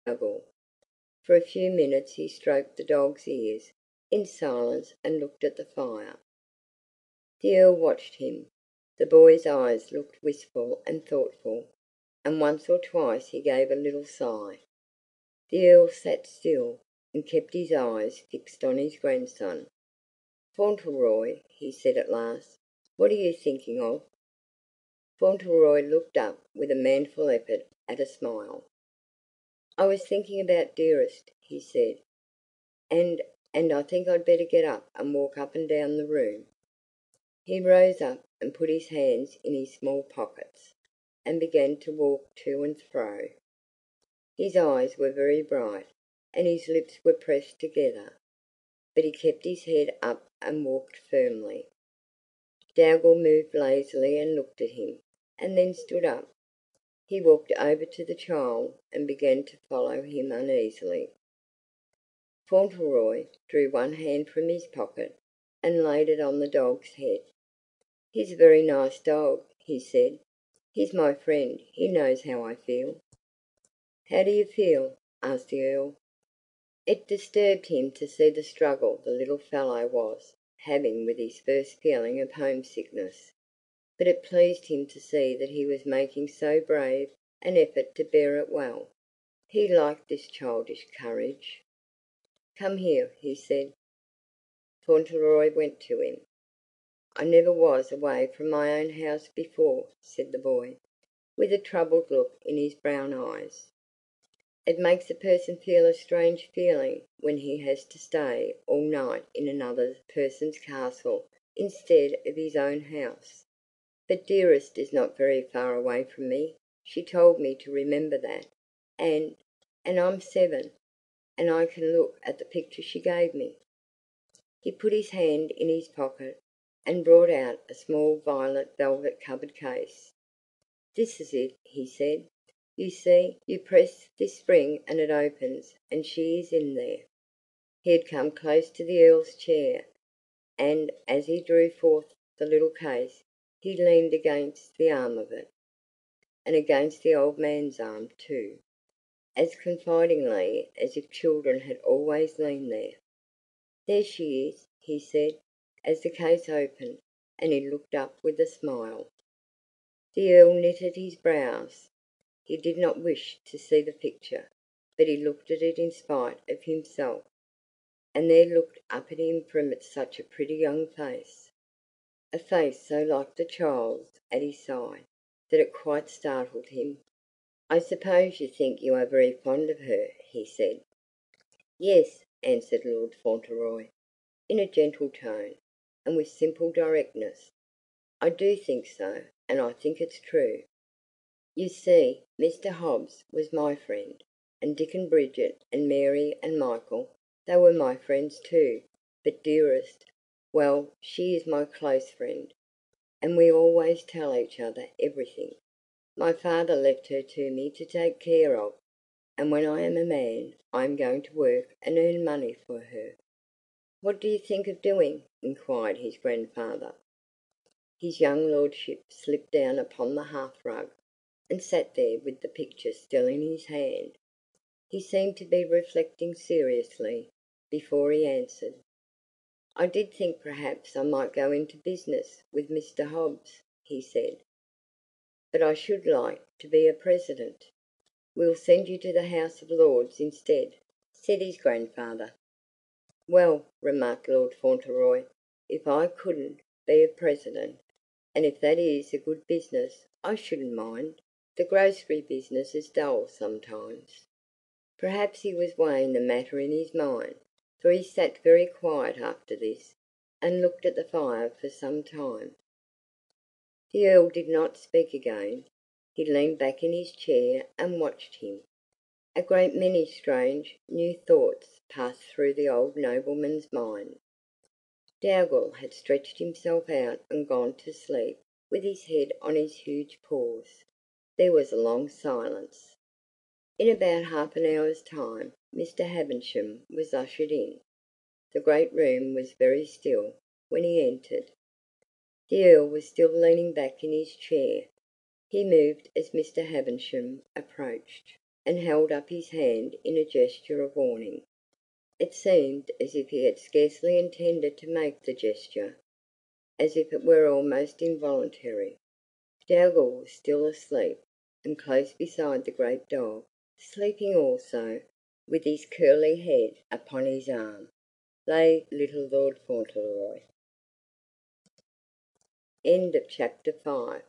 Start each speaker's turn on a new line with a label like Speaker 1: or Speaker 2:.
Speaker 1: Dougal. For a few minutes he stroked the dog's ears in silence and looked at the fire. The Earl watched him. The boy's eyes looked wistful and thoughtful, and once or twice he gave a little sigh. The Earl sat still, and kept his eyes fixed on his grandson. "Fauntleroy," he said at last, "what are you thinking of?" Fauntleroy looked up with a manful effort at a smile. "I was thinking about Dearest," he said, "and I think I'd better get up and walk up and down the room." He rose up and put his hands in his small pockets, and began to walk to and fro. His eyes were very bright, and his lips were pressed together, but he kept his head up and walked firmly. Dougal moved lazily and looked at him, and then stood up. He walked over to the child and began to follow him uneasily. Fauntleroy drew one hand from his pocket and laid it on the dog's head. "He's a very nice dog," he said. "He's my friend. He knows how I feel." "How do you feel?" asked the Earl. It disturbed him to see the struggle the little fellow was having with his first feeling of homesickness, but it pleased him to see that he was making so brave an effort to bear it well. He liked this childish courage. "Come here," he said. Fauntleroy went to him. "I never was away from my own house before," said the boy, with a troubled look in his brown eyes. "It makes a person feel a strange feeling when he has to stay all night in another person's castle instead of his own house. But Dearest is not very far away from me. She told me to remember that. And I'm 7, and I can look at the picture she gave me." He put his hand in his pocket and brought out a small violet velvet covered case. "This is it," he said. "You see, you press this spring and it opens, and she is in there." He had come close to the Earl's chair, and as he drew forth the little case, he leaned against the arm of it, and against the old man's arm too, as confidingly as if children had always leaned there. "There she is," he said, as the case opened, and he looked up with a smile. The Earl knitted his brows. He did not wish to see the picture, but he looked at it in spite of himself, and there looked up at him from it such a pretty young face, a face so like the child's at his side, that it quite startled him. "I suppose you think you are very fond of her," he said. "Yes," answered Lord Fauntleroy, in a gentle tone, and with simple directness. "I do think so, and I think it's true. You see, Mr. Hobbs was my friend, and Dick and Bridget and Mary and Michael, they were my friends too. But Dearest, well, she is my close friend, and we always tell each other everything. My father left her to me to take care of, and when I am a man I am going to work and earn money for her." "What do you think of doing?" inquired his grandfather. His young lordship slipped down upon the hearth-rug, and sat there with the picture still in his hand. He seemed to be reflecting seriously before he answered. "I did think perhaps I might go into business with Mr. Hobbs," he said. "But I should like to be a president." "We'll send you to the House of Lords instead," said his grandfather. "Well," remarked Lord Fauntleroy, "if I couldn't be a president, and if that is a good business, I shouldn't mind. The grocery business is dull sometimes." Perhaps he was weighing the matter in his mind, for he sat very quiet after this, and looked at the fire for some time. The Earl did not speak again. He leaned back in his chair and watched him. A great many strange, new thoughts passed through the old nobleman's mind. Dougal had stretched himself out and gone to sleep, with his head on his huge paws. There was a long silence. In about half an hour's time, Mr. Havisham was ushered in. The great room was very still when he entered. The Earl was still leaning back in his chair. He moved as Mr. Havisham approached. and held up his hand in a gesture of warning. It seemed as if he had scarcely intended to make the gesture, as if it were almost involuntary. Dougal was still asleep, and close beside the great dog, sleeping also, with his curly head upon his arm, lay little Lord Fauntleroy. Chapter 5